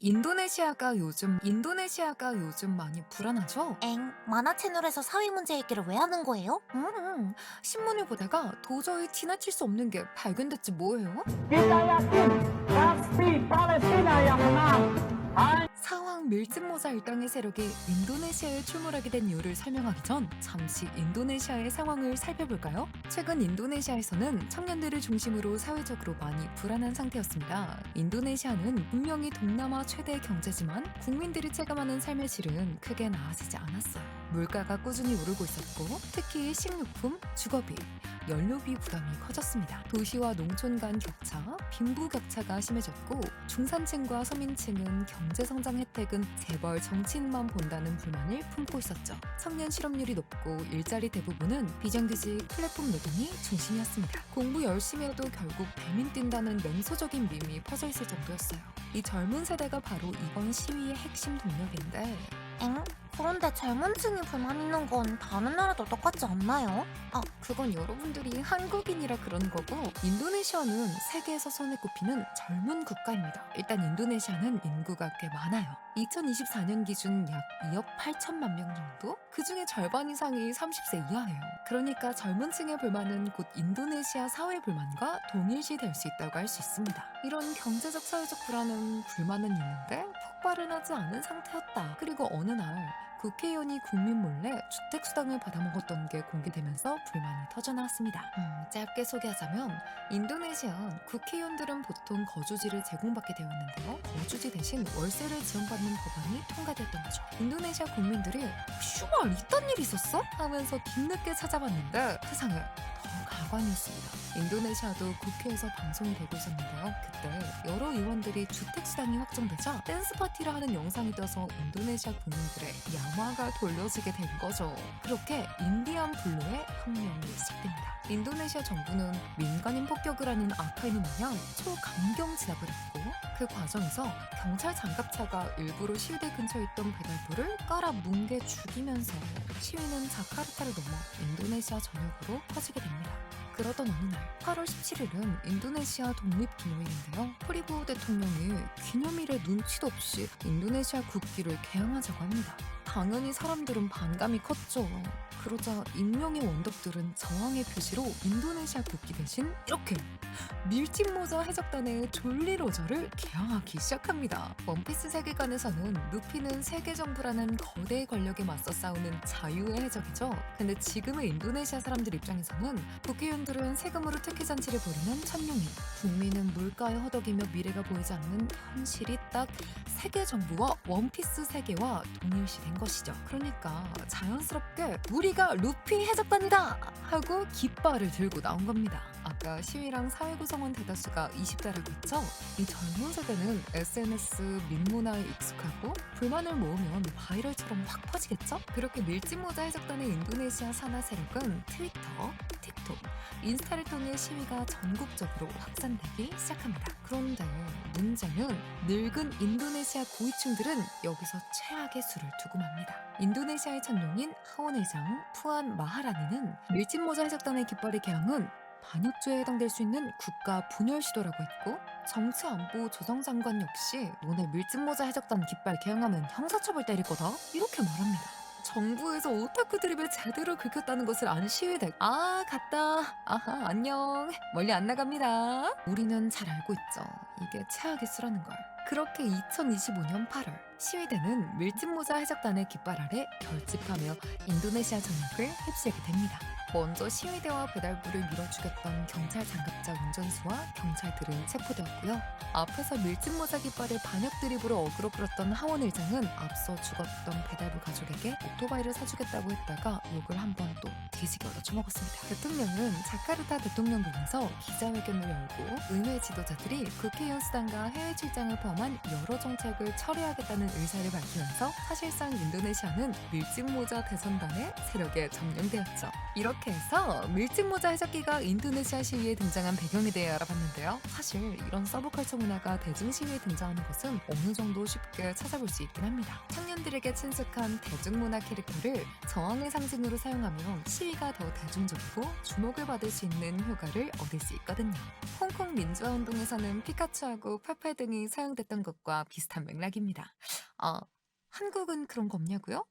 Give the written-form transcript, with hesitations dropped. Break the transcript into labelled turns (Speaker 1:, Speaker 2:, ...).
Speaker 1: 인도네시아가 요즘 많이 불안하죠?
Speaker 2: 만화 채널에서 사회 문제 얘기를 왜 하는 거예요?
Speaker 1: 신문을 보다가 도저히 지나칠 수 없는 게 발견됐지 뭐예요?
Speaker 3: Kita yakin pasti Palestina yang menang.
Speaker 1: 사황 밀짚모자 일당의 세력이 인도네시아에 출몰하게 된 이유를 설명하기 전 잠시 인도네시아의 상황을 살펴볼까요? 최근 인도네시아에서는 청년들을 중심으로 사회적으로 많이 불안한 상태였습니다. 인도네시아는 분명히 동남아 최대 경제지만 국민들이 체감하는 삶의 질은 크게 나아지지 않았어요. 물가가 꾸준히 오르고 있었고 특히 식료품, 주거비, 연료비 부담이 커졌습니다. 도시와 농촌 간 격차, 빈부격차가 심해졌고 중산층과 서민층은 경제성장 혜택은 재벌 정치인만 본다는 불만을 품고 있었죠. 청년 실업률이 높고 일자리 대부분은 비정규직 플랫폼 노동이 중심이었습니다. 공부 열심히 해도 결국 배민 뛴다는 냉소적인 밈이 퍼져 있을 정도였어요. 이 젊은 세대가 바로 이번 시위의 핵심 동력인데
Speaker 2: 그런데 젊은 층이 불만 있는 건 다른 나라도 똑같지 않나요?
Speaker 1: 그건 여러분들이 한국인이라 그런 거고 인도네시아는 세계에서 손에 꼽히는 젊은 국가입니다. 일단 인도네시아는 인구가 꽤 많아요. 2024년 기준 약 2억 8천만 명 정도? 그 중에 절반 이상이 30세 이하예요. 그러니까 젊은 층의 불만은 곧 인도네시아 사회 불만과 동일시 될 수 있다고 할 수 있습니다. 이런 경제적 사회적 불만은 있는데 폭발은 하지 않은 상태였다. 그리고 어느 날 국회의원이 국민 몰래 주택수당을 받아먹었던 게 공개되면서 불만이 터져나왔습니다. 짧게 소개하자면 인도네시아 국회의원들은 보통 거주지를 제공받게 되어 있는데요. 거주지 대신 월세를 지원받는 법안이 통과됐던 거죠. 인도네시아 국민들이 슈발 이딴 일이 있었어? 하면서 뒤늦게 찾아봤는데 세상에 더 가관이었습니다. 인도네시아도 국회에서 방송이 되고 있었는데요. 그때 여러 의원들이 주택수당이 확정되자 댄스 파티를 하는 영상이 떠서 인도네시아 국민들의 야마가 돌려지게 된 거죠. 그렇게 인디안 블루의 혁명이 시작됩니다. 인도네시아 정부는 민간인 폭격을 하는 아카이누 마냥 초강경 진압을 했고 그 과정에서 경찰 장갑차가 일부러 시위대 근처에 있던 배달부를 깔아 뭉개 죽이면서 시위는 자카르타를 넘어 인도네시아 전역으로 퍼지게 됩니다. 그러던 어느 날 8월 17일은 인도네시아 독립기념일인데요. 프리보 대통령이 기념일에 눈치도 없이 인도네시아 국기를 개양하자고 합니다. 당연히 사람들은 반감이 컸죠. 그러자 인명의 원덕들은 저항의 표시로 인도네시아 국기 대신 이렇게 밀짚모자 해적단의 졸리로저를 개항하기 시작합니다. 원피스 세계관에서는 루피는 세계 정부라는 거대 권력에 맞서 싸우는 자유의 해적이죠. 근데 지금의 인도네시아 사람들 입장에서는 국회의원들은 세금으로 특혜 잔치를 벌이는 천룡이, 국민은 물가에 허덕이며 미래가 보이지 않는 현실이 딱 세계 정부와 원피스 세계와 동일시된 것이죠. 그러니까 자연스럽게 우리가 루피 해적단이다 하고 깃발을 들고 나온 겁니다. 아까 시위랑 사회 구성원 대다수가 20대라고 했죠? 이 젊은 세대는 SNS 민문화에 익숙하고 불만을 모으면 바이럴처럼 확 퍼지겠죠? 그렇게 밀짚모자 해적단의 인도네시아 산하 세력은 트위터, 틱톡, 인스타를 통해 시위가 전국적으로 확산되기 시작합니다. 그런데 문제는 늙은 인도네시아 고위층들은 여기서 최악의 수를 두고 맙니다. 인도네시아의 천룡인 하원의장 푸안 마하라니는 밀짚모자 해적단의 깃발의 개항은 반역죄에 해당될 수 있는 국가 분열 시도라고 했고 정치안보 조정장관 역시 너네 밀짚모자 해적단 깃발 개항하면 형사처벌 때릴 거다 이렇게 말합니다. 정부에서 오타쿠 드립을 제대로 긁혔다는 것을 아는 시위대 갔다 아하 안녕 멀리 안 나갑니다. 우리는 잘 알고 있죠. 이게 최악의 수라는 걸. 그렇게 2025년 8월 시위대는 밀짚모자 해적단의 깃발 아래 결집하며 인도네시아 전역을 휩쓸게 됩니다. 먼저 시위대와 배달부를 밀어죽였던 경찰 장갑차 운전수와 경찰들은 체포되었고요. 앞에서 밀짚모자 깃발을 반역 드립으로 어그로 끌었던 하원 의장은 앞서 죽었던 배달부 가족에게 오토바이를 사주겠다고 했다가 욕을 한 번 또 뒤지게 얻어쳐먹었습니다. 대통령은 자카르타 대통령궁에서 기자회견을 열고 의회 지도자들이 국회의원 수당과 해외 출장을 포함한 여러 정책을 철회하겠다는 의사를 밝히면서 사실상 인도네시아는 밀짚모자 대선단의 세력에 점령되었죠. 이렇게 이렇게 해서 밀짚모자 해적기가 인도네시아 시위에 등장한 배경에 대해 알아봤는데요. 사실 이런 서브컬처 문화가 대중 시위에 등장하는 것은 어느 정도 쉽게 찾아볼 수 있긴 합니다. 청년들에게 친숙한 대중문화 캐릭터를 저항의 상징으로 사용하면 시위가 더 대중적이고 주목을 받을 수 있는 효과를 얻을 수 있거든요. 홍콩 민주화 운동에서는 피카츄하고 파파 등이 사용됐던 것과 비슷한 맥락입니다. 한국은 그런 거 없냐고요?